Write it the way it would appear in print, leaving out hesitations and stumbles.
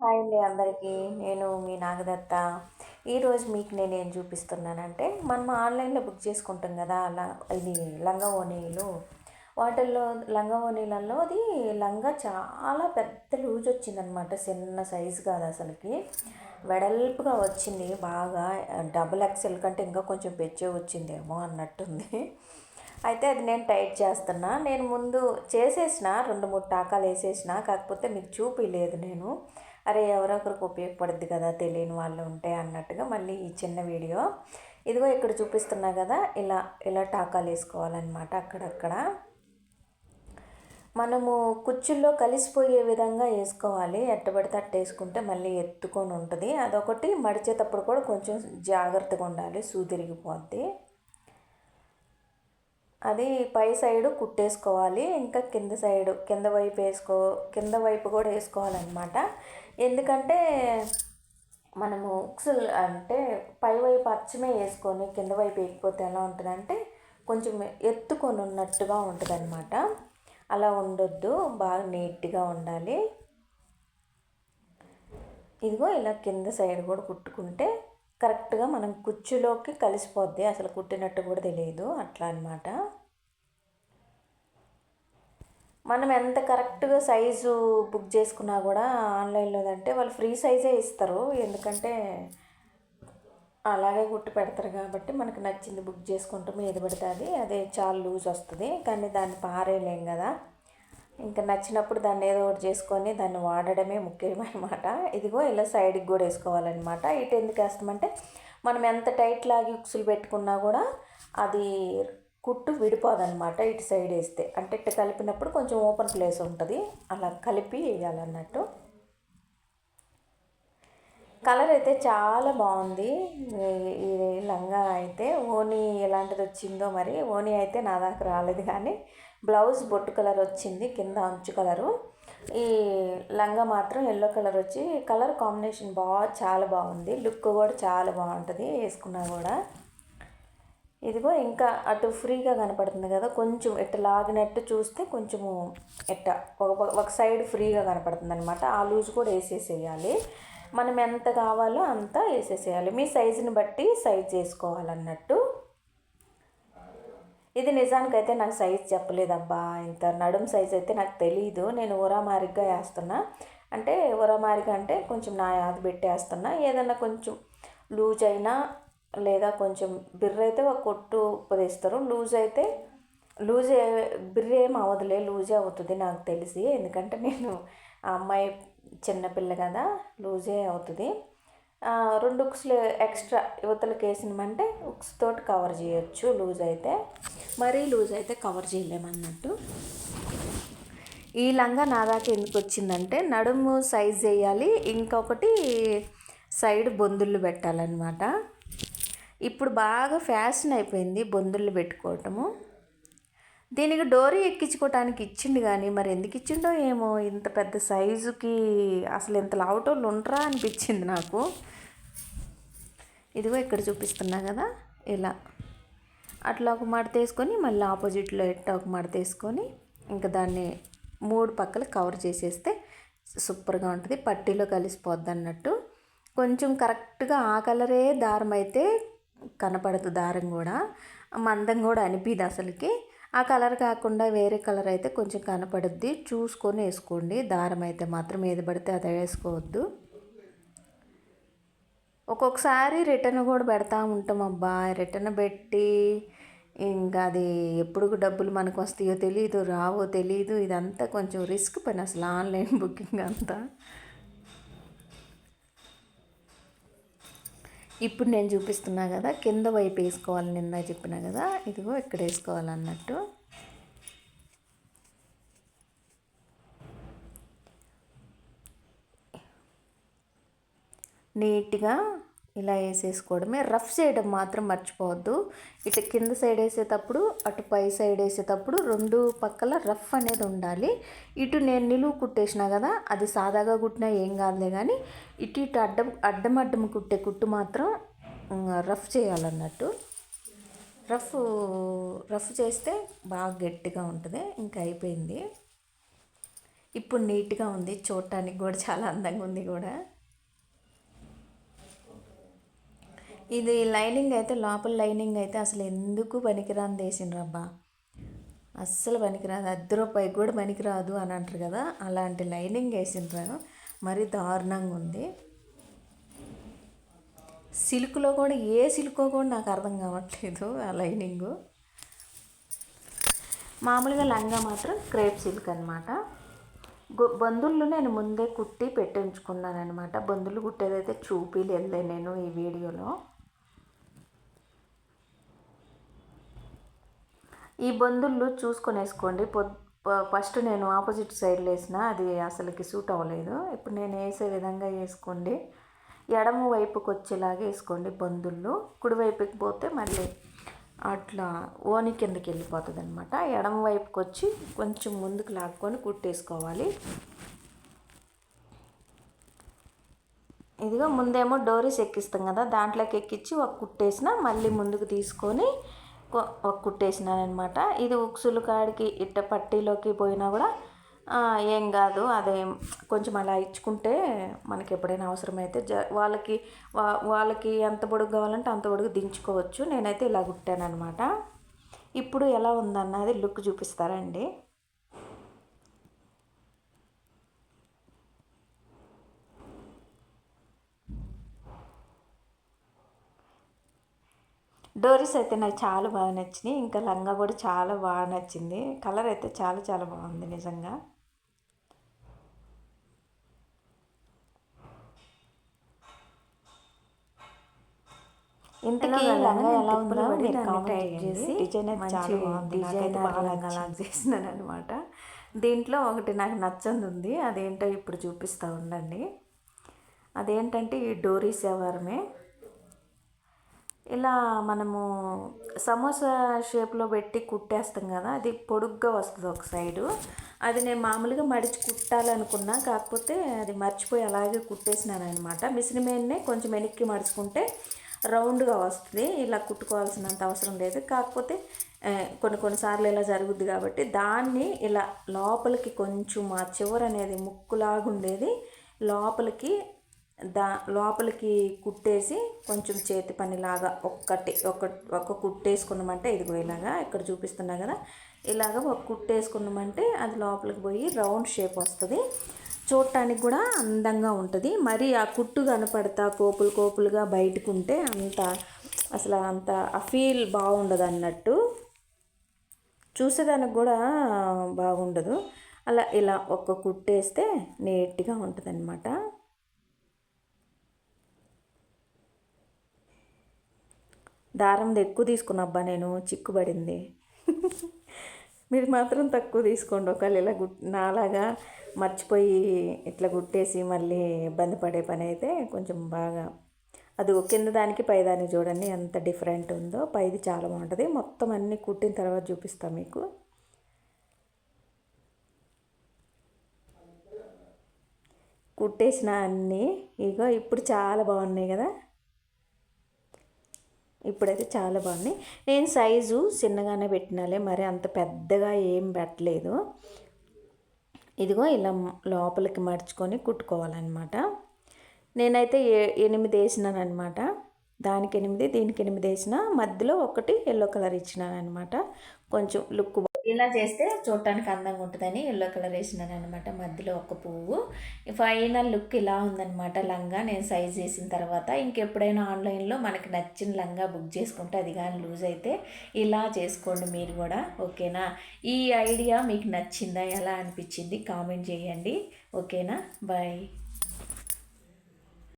Hi అండి అందరికీ. నేను మీ నాగదత్త. ఈరోజు మీకు నేనేం చూపిస్తున్నానంటే, మనం ఆన్లైన్లో బుక్ చేసుకుంటాం కదా, అలా ఇది లంగా ఓణీలు. వాటిల్లో లంగా ఓణీలలో అది లంగా చాలా పెద్ద లూజ్ వచ్చిందనమాట. చిన్న సైజు కాదు అసలుకి, వెడల్పుగా వచ్చింది బాగా. డబుల్ ఎక్సెల్ కంటే ఇంకా కొంచెం పెచ్చే వచ్చిందేమో అన్నట్టుంది. అయితే అది నేను టైట్ చేస్తున్నా. నేను ముందు చేసేసిన 2-3 టాకాలు వేసేసిన, కాకపోతే మీకు చూపించలేదు నేను. అరే ఎవరో ఒకరికి ఉపయోగపడుద్ది కదా, తెలియని వాళ్ళు ఉంటే అన్నట్టుగా మళ్ళీ ఈ చిన్న వీడియో. ఇదిగో ఇక్కడ చూపిస్తున్నా కదా, ఇలా ఇలా టాకాలు వేసుకోవాలన్నమాట. అక్కడక్కడ మనము కుచ్చుల్లో కలిసిపోయే విధంగా వేసుకోవాలి. ఎట్టబడితే అట్ట వేసుకుంటే మళ్ళీ ఎత్తుకొని ఉంటుంది. అదొకటి, మడిచేటప్పుడు కూడా కొంచెం జాగ్రత్తగా ఉండాలి, సూదిరిగిపోద్ది. అది పై సైడు కుట్టేసుకోవాలి. ఇంకా కింద సైడు కింద వైపు కూడా వేసుకోవాలన్నమాట. ఎందుకంటే మనము ఉక్సులు అంటే పై వైపు అచ్చమే వేసుకొని కింద వైపు వేయకపోతే ఎలా ఉంటుందంటే కొంచెం ఎత్తుకొని ఉన్నట్టుగా ఉంటుంది అనమాట. అలా ఉండొద్దు, బాగా నీట్గా ఉండాలి. ఇదిగో ఇలా కింద సైడ్ కూడా కుట్టుకుంటే కరెక్ట్గా మనం కుచ్చులోకి కలిసిపోద్ది, అసలు కుట్టినట్టు కూడా తెలియదు, అట్లా అనమాట. మనం ఎంత కరెక్ట్గా సైజు బుక్ చేసుకున్నా కూడా ఆన్లైన్లో అంటే వాళ్ళు ఫ్రీ సైజే ఇస్తారు. ఎందుకంటే అలాగే కుట్టి పెడతారు కాబట్టి మనకు నచ్చింది బుక్ చేసుకుంటాము, ఏది పడితే అది. అదే చాలా లూజ్ వస్తుంది, కానీ దాన్ని పారేయలేం కదా. ఇంకా నచ్చినప్పుడు దాన్ని ఏదో ఒకటి చేసుకొని దాన్ని వాడడమే ముఖ్యమన్నమాట. ఇదిగో ఇలా సైడ్కి కూడా వేసుకోవాలన్నమాట. ఇటు ఎందుకు వేస్తామంటే మనం ఎంత టైట్ లాగి ఉక్సులు పెట్టుకున్నా కూడా అది కుట్టు విడిపోదన్నమాట. ఇటు సైడ్ వేస్తే అంటే ఇటు కలిపినప్పుడు కొంచెం ఓపెన్ ప్లేస్ ఉంటుంది, అలా కలిపి వేయాలన్నట్టు. కలర్ అయితే చాలా బాగుంది ఈ లంగా అయితే. ఓనీ ఎలాంటిది వచ్చిందో మరి. ఓనీ అయితే నా దాకా రాలేదు, కానీ బ్లౌజ్ బొట్టు కలర్ వచ్చింది, కింద అంచు కలరు. ఈ లంగా మాత్రం ఎల్లో కలర్ వచ్చి, కలర్ కాంబినేషన్ చాలా బాగుంది. లుక్ కూడా చాలా బాగుంటుంది వేసుకున్నా కూడా. ఇదిగో ఇంకా అటు ఫ్రీగా కనపడుతుంది కదా, కొంచెం ఇట్ట లాగినట్టు చూస్తే కొంచెము ఇట్ట ఒక సైడ్ ఫ్రీగా కనపడుతుంది అనమాట. ఆ లూజ్ కూడా వేసేసేయాలి. మనం ఎంత కావాలో అంత వేసేసేయాలి. మీ సైజుని బట్టి సైజ్ చేసుకోవాలన్నట్టు. ఇది నిజానికైతే నాకు సైజ్ చెప్పలేదబ్బా. ఇంత నడుము సైజ్ అయితే నాకు తెలీదు. నేను ఉరామారిగ్గా వేస్తున్నా. అంటే ఉరామారిగా అంటే కొంచెం నా యాద పెట్టి వేస్తున్నా. ఏదన్నా కొంచెం లూజ్ అయినా లేదా కొంచెం బిర్ర అయితే ఒక కొట్టు పొదిస్తారు. లూజ్ బిర్ర ఏం అవ్వదులే, లూజే అవుతుంది నాకు తెలిసి. ఎందుకంటే నేను ఆ అమ్మాయి చిన్నపిల్ల కదా, లూజే అవుతుంది. 2 ఉక్స్లు ఎక్స్ట్రా యువతలకు వేసినమంటే ఉక్స్ తోటి కవర్ చేయొచ్చు. లూజ్ అయితే మరీ లూజ్ అయితే కవర్ చేయలేమన్నట్టు. ఈ లంగా నా దాకా ఎందుకు వచ్చిందంటే నడుము సైజ్ వేయాలి, ఇంకొకటి సైడ్ బొందుళ్ళు పెట్టాలన్నమాట. ఇప్పుడు బాగా ఫ్యాషన్ అయిపోయింది బొందుళ్ళు పెట్టుకోవటము. దీనికి డోరీ ఎక్కించుకోవటానికి ఇచ్చిండు, కానీ మరి ఎందుకు ఇచ్చిండో ఏమో. ఇంత పెద్ద సైజుకి అసలు ఇంత లావుటోళ్ళు ఉండరా అనిపించింది నాకు. ఇదిగో ఇక్కడ చూపిస్తున్నా కదా, ఇలా అట్లా ఒక మడత వేసుకొని మళ్ళీ ఆపోజిట్లో ఎట్లా ఒక మడత వేసుకొని ఇంకా దాన్ని 3 పక్కలు కవర్ చేసేస్తే సూపర్గా ఉంటుంది. పట్టీలో కలిసిపోద్ది అన్నట్టు. కొంచెం కరెక్ట్గా ఆ కలరే దారం అయితే కనపడదు, దారం కూడా మందం కూడా అనిపిది అసలుకి. ఆ కలర్ కాకుండా వేరే కలర్ అయితే కొంచెం కనపడుద్ది, చూసుకొని వేసుకోండి. దారం అయితే మాత్రం ఏది పడితే అది వేసుకోవద్దు. ఒక్కొక్కసారి రిటర్న్ కూడా పెడతా ఉంటాం అబ్బా. రిటర్న్ పెట్టి ఇంకా అది ఎప్పుడు డబ్బులు మనకు వస్తాయో తెలియదు, రావో తెలియదు. ఇదంతా కొంచెం రిస్క్ పని అసలు ఆన్లైన్ బుకింగ్ అంతా. ఇప్పుడు నేను చూపిస్తున్నా కదా, కింద వైపు వేసుకోవాలి. నిన్న చెప్పినా కదా, ఇదిగో ఇక్కడ వేసుకోవాలన్నట్టు. నీట్గా ఇలా వేసేసుకోవడమే. రఫ్ చేయడం మాత్రం మర్చిపోవద్దు. ఇటు కింద సైడ్ వేసేటప్పుడు అటు పై సైడ్ వేసేటప్పుడు 2 పక్కల రఫ్ అనేది ఉండాలి. ఇటు నేను నిలువు కుట్టేసిన కదా, అది సాదాగా కుట్టినా ఏం కాదులే, కానీ ఇటు ఇటు అడ్డం కుట్టే కుట్టు మాత్రం రఫ్ చేయాలన్నట్టు. రఫ్ చేస్తే బాగా గట్టిగా ఉంటుంది. ఇంకా అయిపోయింది. ఇప్పుడు నీట్గా ఉంది, చూడటానికి కూడా చాలా అందంగా ఉంది కూడా. ఇది లైనింగ్ అయితే, లోపల లైనింగ్ అయితే అసలు ఎందుకు పనికిరాని వేసిండ్రబ్బా, అస్సలు పనికిరాదు, రూపాయి కూడా పనికిరాదు అని అంటారు కదా, అలాంటి లైనింగ్ వేసిండ్రు. మరీ దారుణంగా ఉంది. సిల్క్లో కూడా ఏ సిల్కో కూడా నాకు అర్థం కావట్లేదు ఆ లైనింగు. మామూలుగా లంగా మాత్రం క్రేప్ సిల్క్ అనమాట. బందుళ్ళు నేను ముందే కుట్టి పెట్టి ఉంచుకున్నాను అనమాట. బందులు కుట్టేదైతే చూపిలేదులే నేను ఈ వీడియోలో. ఈ బందుళ్ళు చూసుకొని వేసుకోండి. ఫస్ట్ నేను ఆపోజిట్ సైడ్లో వేసిన, అది అసలుకి సూట్ అవ్వలేదు. ఇప్పుడు నేను వేసే విధంగా వేసుకోండి. ఎడమ వైపుకి వచ్చేలాగా వేసుకోండి బందుళ్ళు. కుడివైపుకి పోతే మళ్ళీ అట్లా ఓని కిందకి వెళ్ళిపోతుంది అనమాట. ఎడమ వైపుకి వచ్చి కొంచెం ముందుకు లాక్కొని కుట్టేసుకోవాలి. ఇదిగో ముందేమో డోరీస్ ఎక్కిస్తాం కదా, దాంట్లోకి ఎక్కించి ఒక కుట్టేసిన, మళ్ళీ ముందుకు తీసుకొని ఒక కుట్టేసినాను అనమాట. ఇది ఉక్సులు కాడికి ఇట్ట పట్టీలోకి పోయినా కూడా ఏం కాదు. అదే కొంచెం అలా ఇచ్చుకుంటే మనకి ఎప్పుడైనా అవసరమైతే వాళ్ళకి ఎంత పొడుగు కావాలంటే అంత పొడుగు దించుకోవచ్చు. నేనైతే ఇలా కుట్టాను అనమాట. ఇప్పుడు ఎలా ఉందన్నది లుక్ చూపిస్తారండి. డోరీస్ అయితే నాకు చాలా బాగా నచ్చినాయి. ఇంకా లంగా కూడా చాలా బాగా నచ్చింది. కలర్ అయితే చాలా చాలా బాగుంది నిజంగా. ఇంతకీ లంగా ఎలా ఉందో మీరు కామెంట్ చేసి, డిజైన్ చాలా బాగుంది, డిజైన్ బాగా చేసినాను అనమాట. దీంట్లో ఒకటి నాకు నచ్చంది ఉంది, అదేంటో ఇప్పుడు చూపిస్తూ ఉండండి. అదేంటంటే ఈ డోరీస్ వ్యవహారమే. ఇలా మనము సమోసా షేప్లో పెట్టి కుట్టేస్తాం కదా, అది పొడుగ్గా వస్తుంది ఒక సైడు. అది నేను మామూలుగా మడిచి కుట్టాలనుకున్నా, కాకపోతే అది మర్చిపోయి అలాగే కుట్టేసినాను అనమాట. మిషన్ మీదనే కొంచెం వెనక్కి మడుచుకుంటే రౌండ్గా వస్తుంది. ఇలా కుట్టుకోవాల్సినంత అవసరం లేదు. కాకపోతే కొన్నిసార్లు ఇలా జరుగుద్ది కాబట్టి దాన్ని ఇలా లోపలికి కొంచెం ఆ చివర అనేది ముక్కులాగా ఉండేది లోపలికి కుట్టేసి కొంచెం చేతి పనిలాగా ఒక కుట్టేసుకున్నామంటే, ఇదిగో ఇలాగా ఇక్కడ చూపిస్తున్నా కదా, ఇలాగ ఒక కుట్టేసుకున్నామంటే అది లోపలికి పోయి రౌండ్ షేప్ వస్తుంది. చూడటానికి కూడా అందంగా ఉంటుంది. మరి ఆ కుట్టు కనపడతా కోపులుగా బయటకు ఉంటే అసలు ఆ ఫీల్ బాగుండదు అన్నట్టు, చూసేదానికి కూడా బాగుండదు. అలా ఇలా ఒక్క కుట్టేస్తే నీట్గా ఉంటుంది అన్నమాట. దారం ఎక్కువ తీసుకున్నబ్బా నేను, చిక్కుబడింది. మీరు మాత్రం తక్కువ తీసుకోండి. ఒకవేళ ఇలా నాలాగా మర్చిపోయి ఇట్లా కుట్టేసి మళ్ళీ ఇబ్బంది పడే పని అయితే కొంచెం బాగా, అది కింద దానికి పైదానికి చూడండి ఎంత డిఫరెంట్ ఉందో. పైది చాలా బాగుంటుంది. మొత్తం అన్నీ కుట్టిన తర్వాత చూపిస్తాను మీకు. కుట్టేసిన అన్నీ ఇగో ఇప్పుడు చాలా బాగున్నాయి కదా, ఇప్పుడైతే చాలా బాగున్నాయి. నేను సైజు చిన్నగానే పెట్టినాలే, మరి అంత పెద్దగా ఏం పెట్టలేదు. ఇదిగో ఇలా లోపలికి మడుచుకొని కుట్టుకోవాలన్నమాట. నేనైతే 8 వేసినాను అనమాట. దానికి 8, దీనికి 8 వేసిన, మధ్యలో ఒకటి ఎల్లో కలర్ ఇచ్చినాను అనమాట. కొంచెం లుక్ ఇలా చేస్తే చూడటానికి అందంగా ఉంటుందని ఎల్లో కలర్ వేసినాను అనమాట. మధ్యలో ఒక పువ్వు. ఫైనల్ లుక్ ఇలా ఉందనమాట లంగా నేను సైజ్ చేసిన తర్వాత. ఇంకెప్పుడైనా ఆన్లైన్లో మనకి నచ్చిన లంగా బుక్ చేసుకుంటే, అది కానీ లూజ్ అయితే ఇలా చేసుకోండి మీరు కూడా, ఓకేనా? ఈ ఐడియా మీకు నచ్చిందా, ఎలా అనిపించింది కామెంట్ చేయండి, ఓకేనా? బాయ్.